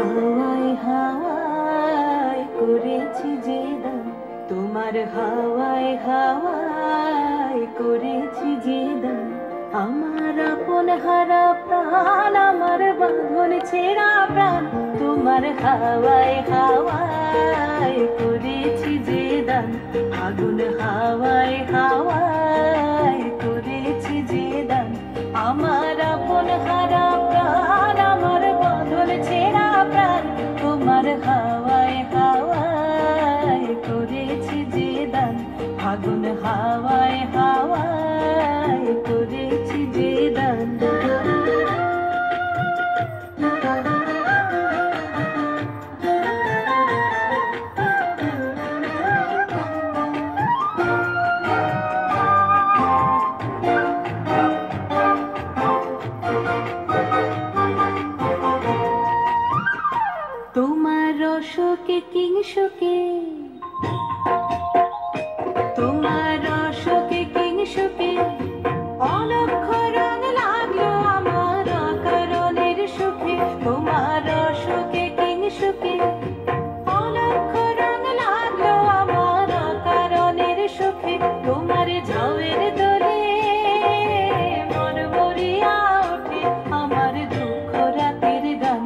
হাওয়ায় হাওয়ায় করেছি যে দান, তোমার হাওয়ায় হাওয়ায় করেছি যে দান। আমার আপন হারা প্রাণ, আমার বাঁধন ছেঁড়া প্রাণ, তোমার হাওয়ায় হাওয়ায় করেছি যে দান। আগুন হাওয়ায় হাওয়ায় করেছি যে দান। আমার আপন হারা প্রাণ, আমার বাঁধন ছেঁড়া প্রাণ, তোমার হাওয়ায় হাওয়ায় করেছি যে দান। আগুন হাওয়ায় হাওয়ায় করেছি যে দান। তোমার রসকে কিংসুকে, তোমার রসকে কিংসুকে অলক্ষ রং লাগলো আমার অকারণের সুখে। তোমার রসকে কিংসুকে অলক্ষ রং লাগলো আমার অকারণের সুখে। তোমার ঝাউয়ের দোলে মন ভরিয়া ওঠে আমার দুঃখ রাতের গান।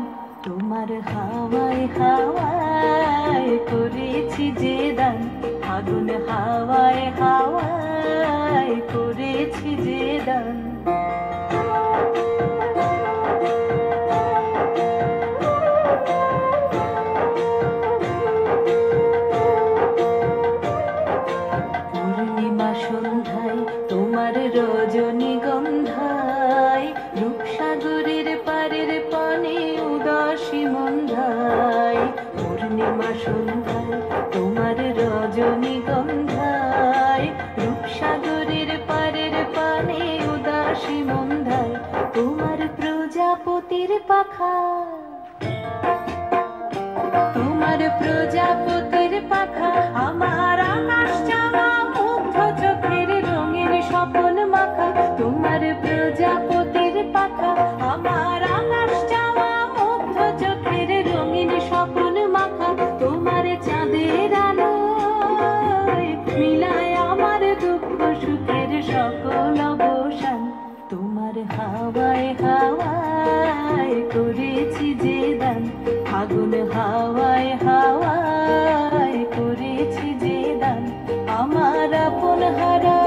তোমার হাওয়ায় হাওয়ায় করেছি যে দান। আগুন হাওয়ায় হাওয়ায় করেছি যে দান। পূর্ণিমা সন্ধ্যায় তোমার রজনীগন্ধায়, রূপসাগরের পারের পানে উদাসী মন্ধায়। পূর্ণিমা সন্ধ্যায় তোমার রজনীগন্ধায়, রূপসাগরের পারের পানে উদাসী মন্ধায়। তোমার প্রজাপতির পাখা, তোমার প্রজাপতির পাখা আমার আকাশ চাওয়া মুগ্ধ চোখের রঙের স্বপন মাখা। তোমার প্রজাপতির পাখা আমার আকাশ চাওয়া মুগ্ধ চোখের রঙিন স্বপন মাখা। তোমার চাঁদের আলোয় মিলায় আমার দুঃখ সুখের সকল অবসান। তোমার হাওয়ায় হাওয়ায় করেছি যে দান। আগুন হাওয়ায় হাওয়ায় করেছি যে দান। আমার আপন হারা